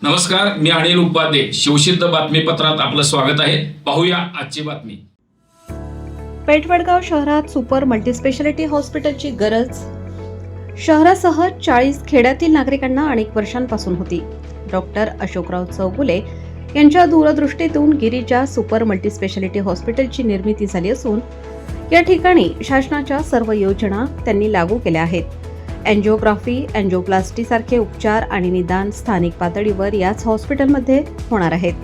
नमस्कार, मी अनिल उपाध्ये. शिवसिद्ध बातमीपत्रात आपलं स्वागत आहे. पाहूया आजची बातमी. पेठवडगाव शहरात सुपर मल्टीस्पेशालिटी हॉस्पिटलची गरज शहरासह 40 खेड्यातील नागरिकांना अनेक वर्षांपासून होती. डॉक्टर अशोकराव चौगुले यांच्या दूरदृष्टीतून गिरिजा सुपर मल्टीस्पेशालिटी हॉस्पिटलची निर्मिती झाली असून या ठिकाणी शासनाच्या सर्व योजना त्यांनी लागू केल्या आहेत. अँजिओग्राफी, अँजिओप्लास्टी सारखे उपचार आणि निदान स्थानिक पातळीवर याच हॉस्पिटलमध्ये होणार आहेत.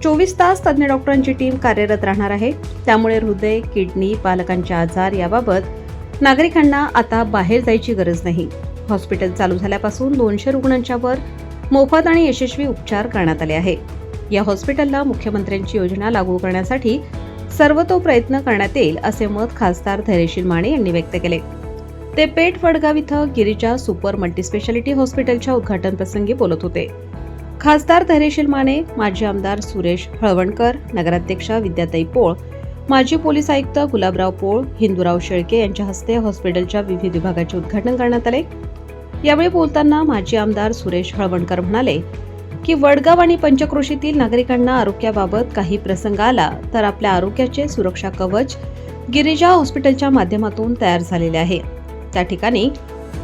24 तास तज्ज्ञ डॉक्टरांची टीम कार्यरत राहणार आहे. त्यामुळे हृदय, किडनी, पालकांचे आजार याबाबत नागरिकांना आता बाहेर जायची गरज नाही. हॉस्पिटल चालू झाल्यापासून 200 रुग्णांच्या वर मोफत आणि यशस्वी उपचार करण्यात आले आहे. या हॉस्पिटलला मुख्यमंत्र्यांची योजना लागू करण्यासाठी सर्वतो प्रयत्न करण्यात येईल असे मत खासदार धैर्यशील माने यांनी व्यक्त केले. ते पेठ वडगाव इथं गिरिजा सुपर मल्टीस्पेशालिटी हॉस्पिटलच्या उद्घाटन प्रसंगी बोलत होते. खासदार धैर्यशील माने, माजी आमदार सुरेश हळवणकर, नगराध्यक्षा विद्याताई पोळ, माजी पोलीस आयुक्त गुलाबराव पोळ, हिंदूराव शेळके यांच्या हस्ते हॉस्पिटलच्या विविध विभागाचे उद्घाटन करण्यात आले. यावेळी बोलताना माजी आमदार सुरेश हळवणकर म्हणाले की वडगाव आणि पंचक्रोशीतील नागरिकांना आरोग्याबाबत काही प्रसंग आला तर आपल्या आरोग्याचे सुरक्षा कवच गिरिजा हॉस्पिटलच्या माध्यमातून तयार झालेले आहे. त्या ठिकाणी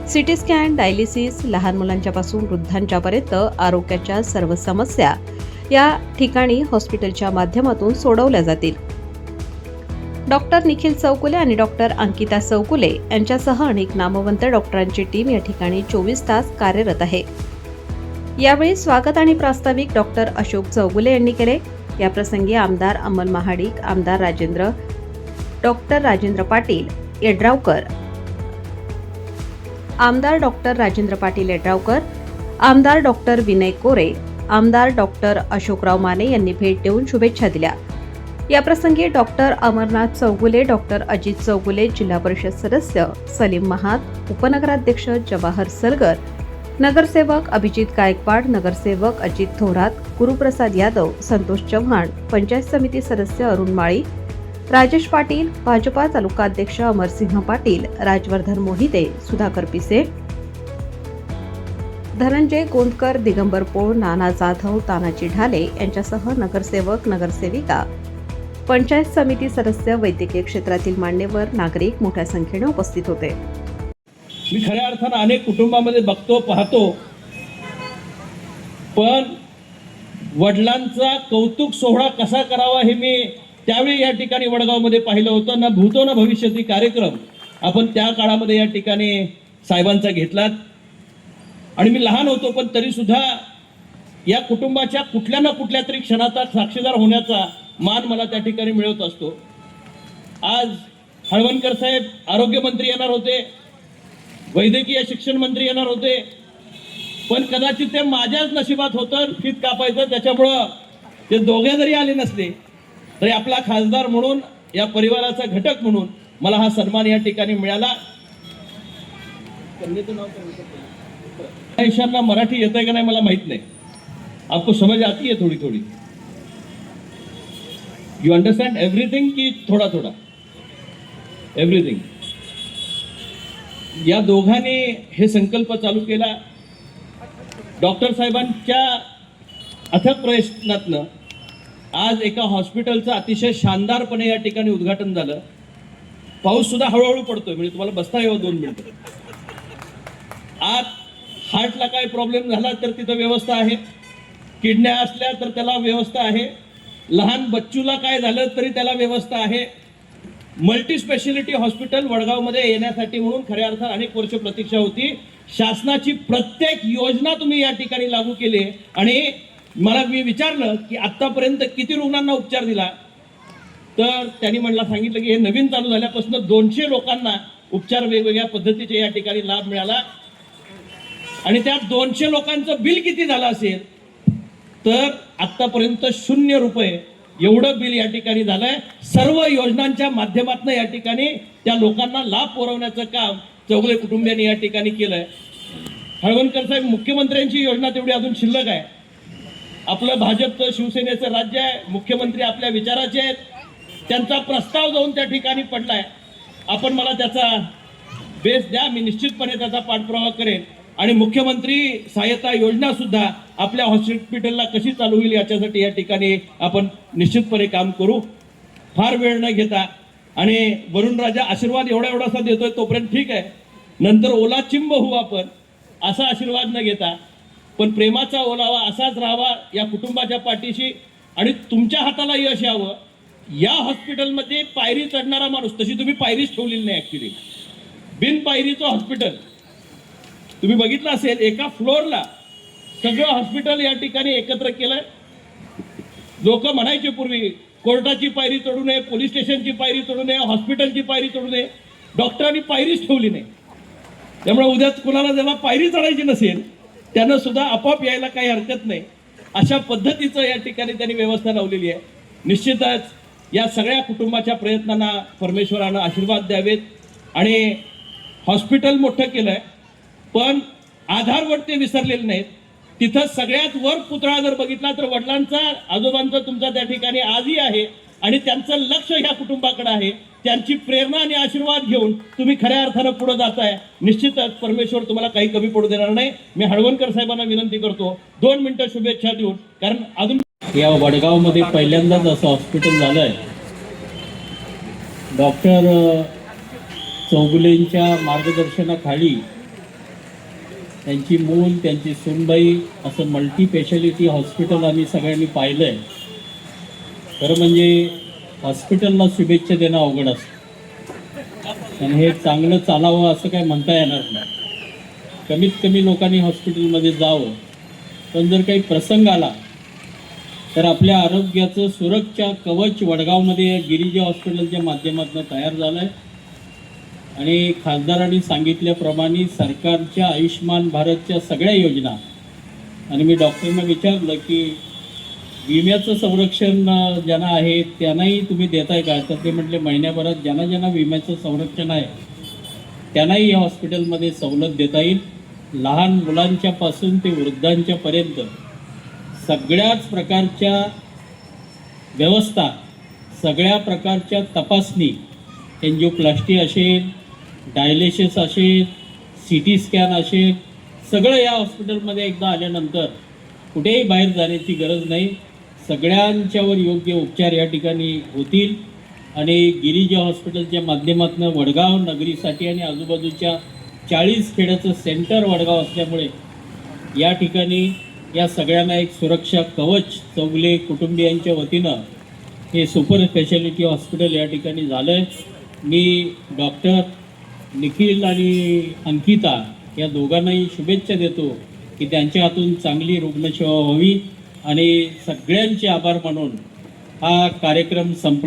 सिटी स्कॅन, डायलिसिस, लहान मुलांच्यापासून वृद्धांच्यापर्यंत आरोग्याच्या सर्व समस्या या ठिकाणी हॉस्पिटलच्या माध्यमातून सोडवल्या जातील. डॉक्टर निखिल चौगुले आणि डॉक्टर अंकिता चौगुले यांच्यासह अनेक नामवंत डॉक्टरांची टीम या ठिकाणी 24 तास कार्यरत आहे. यावेळी स्वागत आणि प्रास्ताविक डॉक्टर अशोक चौगुले यांनी केले. या प्रसंगी आमदार अमल महाडिक, आमदार डॉक्टर राजेंद्र पाटील येड्रावकर, आमदार डॉक्टर राजेंद्र पाटील येड्रावकर, आमदार डॉक्टर विनय कोरे, आमदार डॉक्टर अशोकराव माने यांनी भेट देऊन शुभेच्छा दिल्या. या प्रसंगी डॉक्टर अमरनाथ चौगुले, डॉक्टर अजित चौगुले, जिल्हा परिषद सदस्य सलीम महात, उपनगराध्यक्ष जवाहर सलगर, नगरसेवक अभिजित गायकवाड, नगरसेवक अजित थोरात, गुरुप्रसाद यादव, संतोष चव्हाण, पंचायत समिती सदस्य अरुण माळी, राजेश पाटील, भाजपा तालुका अध्यक्ष अमरसिंह पाटील, राजवर्धन मोहिते, सुधाकर पिसे, धनंजय गोंदकर, दिगंबर पोळ, नाना जाधव, तानाजी ढाले यांच्यासह नगरसेवक, नगरसेविका, पंचायत समिती सदस्य, वैद्यकीय क्षेत्रातील मान्यवर, नागरिक मोठ्या संख्येने उपस्थित होते. मी खऱ्या अर्थानं अनेक कुटुंबामध्ये बघतो, पाहतो, पण वडिलांचा कौतुक सोहळा कसा करावा हे मी त्यावेळी या ठिकाणी वडगावमध्ये पाहिलं होतं. ना भूतो ना भविष्यातील कार्यक्रम आपण त्या काळामध्ये या ठिकाणी साहेबांचा घेतलात. आणि मी लहान होतो, पण तरी सुद्धा या कुटुंबाच्या कुठल्या ना कुठल्या तरी क्षणाचा साक्षीदार होण्याचा मान मला त्या ठिकाणी मिळत असतो. आज हळवणकर साहेब आरोग्यमंत्री येणार होते, वैद्यकीय शिक्षण मंत्री येणार होते, पण कदाचित ते माझ्याच नशिबात होतं फीत कापायचं. त्याच्यामुळं ते दोघे जरी आले नसले तरी आपला खासदार म्हणून, या परिवाराचा घटक म्हणून मला हा सन्मान या ठिकाणी मिळाला. ईशांना मराठी येत आहे का नाही मला माहित नाही. आपको समझ आती है थोडी थोडी? यू अंडरस्टँड एव्हरीथिंग की थोडा थोडा? एव्हरीथिंग. या दोघांनी हे संकल्प चालू केला. डॉक्टर साहेबांच्या अथक प्रयत्नातनं आज एका हॉस्पिटलचं अतिशय शानदारपणे या ठिकाणी उद्घाटन झालं. पाऊस सुद्धा हळूहळू पडतोय, म्हणजे तुम्हाला बसता येऊ 2 मिनिटं. आत हार्टला काय प्रॉब्लेम झाला तर तिथं व्यवस्था आहे, किडन्या असल्या तर त्याला व्यवस्था आहे, लहान बच्चूला काय झालं तरी त्याला व्यवस्था आहे. मल्टी स्पेशालिटी हॉस्पिटल वडगावमध्ये येण्यासाठी म्हणून खऱ्या अर्थात अनेक वर्ष प्रतीक्षा होती. शासनाची प्रत्येक योजना तुम्ही या ठिकाणी लागू केली. आणि मला मी विचारलं की आतापर्यंत किती रुग्णांना उपचार दिला, तर त्यांनी मला सांगितलं की हे नवीन चालू झाल्यापासून 200 लोकांना उपचार वेगवेगळ्या पद्धतीचे या ठिकाणी लाभ मिळाला. आणि त्या 200 लोकांचं बिल किती झालं असेल तर आतापर्यंत 0 रुपये एवढं बिल या ठिकाणी झालंय. सर्व योजनांच्या माध्यमातून या ठिकाणी त्या लोकांना लाभ पुरवण्याचं काम चौगुले कुटुंबियांनी या ठिकाणी केलंय. हळवणकर साहेब, मुख्यमंत्र्यांची योजना तेवढी अजून शिल्लक आहे. आपलं भाजपचं शिवसेनेचं राज्य आहे, मुख्यमंत्री आपल्या विचाराचे आहेत. त्यांचा प्रस्ताव जाऊन त्या ठिकाणी पडलाय. आपण मला त्याचा बेस द्या, मी निश्चितपणे त्याचा पाठपुरावा करेन आणि मुख्यमंत्री सहायता योजना सुद्धा आपल्या हॉस्पिटलला कशी चालू होईल याच्यासाठी या ठिकाणी आपण निश्चितपणे काम करू. फार वेळ न घेता आणि वरुण राजा आशीर्वाद एवढासा देतोय तोपर्यंत ठीक आहे, नंतर ओला चिंब होऊ आपण असा आशीर्वाद न घेता, पण प्रेमाचा ओलावा असाच राहावा या कुटुंबाच्या पाठीशी आणि तुमच्या हाताला यश यावं. या हॉस्पिटलमध्ये पायरी चढणारा माणूस, तशी तुम्ही पायरीच ठेवलेली नाही ऍक्च्युली, बिन पायरीचं हॉस्पिटल तुम्ही बघितलं असेल. एका फ्लोअरला सगळं हॉस्पिटल या ठिकाणी एकत्र केलंय. लोक म्हणायचे पूर्वी कोर्टाची पायरी चढू नये, पोलीस स्टेशनची पायरी चढू नये, हॉस्पिटलची पायरी चढू नये. डॉक्टरांनी पायरीच ठेवली नाही. त्यामुळे उद्याच कुणाला ज्याला पायरी चढायची नसेल त्यानं सुद्धा आपोआप यायला काही हरकत नाही. अशा पद्धतीचं या ठिकाणी त्यांनी व्यवस्था लावलेली आहे. निश्चितच या सगळ्या कुटुंबाच्या प्रयत्नांना परमेश्वरानं आशीर्वाद द्यावेत. आणि हॉस्पिटल मोठं केलंय पण आधारवड ते विसरलेले नाहीत. तिथं सगळ्यात वर पुतळा जर बघितला तर वडिलांचा, आजोबांचा तुमचा त्या ठिकाणी आजही आहे आणि त्यांचं लक्ष ह्या कुटुंबाकडे आहे. त्यांची प्रेरणा आणि आशीर्वाद घेऊन तुम्ही खऱ्या अर्थानं पुढे जाताय. निश्चितच परमेश्वर तुम्हाला काही कमी पडू देणार नाही. मी हळवणकर साहेबांना विनंती करतो 2 मिनिटं शुभेच्छा देऊन, कारण अजून या वडगावमध्ये पहिल्यांदाच असं हॉस्पिटल झालं आहे. डॉक्टर चौगुलेंच्या मार्गदर्शनाखाली त्यांची मूल, त्यांची सूनबाई असं मल्टी स्पेशालिटी हॉस्पिटल आम्ही सगळ्यांनी पाहिलं आहे. खरं म्हणजे हॉस्पिटलला शुभेच्छा देणं अवघड असतं आणि हे चांगलं चालावं असं काय म्हणता येणार नाही. कमीत कमी लोकांनी हॉस्पिटलमध्ये जावं. पण जर काही प्रसंग आला तर आपल्या आरोग्याचं सुरक्षा कवच वडगावमध्ये गिरिजा हॉस्पिटलच्या माध्यमातून तयार झालं आहे. आणि खासदारांनी सांगितल्याप्रमाणे सरकारच्या आयुष्यमान भारतच्या सगळ्या योजना, आणि मी डॉक्टरांना विचारलं की विम्याचं संरक्षण ज्यांना आहे त्यांनाही तुम्ही देताय का, तर ते म्हटले महिन्याभरात ज्यांना ज्यांना विम्याचं संरक्षण आहे त्यांनाही या हॉस्पिटलमध्ये सवलत देता येईल. लहान मुलांच्या पासून ते वृद्धांच्या पर्यंत सगळ्याच प्रकारच्या व्यवस्था, सगळ्या प्रकारच्या तपासणी, एन्जिओप्लास्टी असेल, डायलिसिस असेल, CT स्कॅन असेल, सगळं या हॉस्पिटलमध्ये एकदा आल्यानंतर कुठेही बाहेर जाण्याची गरज नाही. सगळ्यांच्यावर योग्य उपचार या ठिकाणी होतील. आणि गिरिजा हॉस्पिटलच्या माध्यमातून वडगाव नगरीसाठी आणि आजूबाजूच्या 40 खेड्याचं सेंटर वडगाव असल्यामुळे या ठिकाणी या सगळ्यांना एक सुरक्षा कवच चौगुले कुटुंबियांच्या वतीनं हे सुपर स्पेशालिटी हॉस्पिटल या ठिकाणी झालं आहे. मी डॉक्टर निखिल आणि अंकिता या दोघांनाही शुभेच्छा देतो की त्यांच्या हातून चांगली रुग्णसेवा व्हावी आणि सगळ्यांचे आभार मानून हा कार्यक्रम संपला.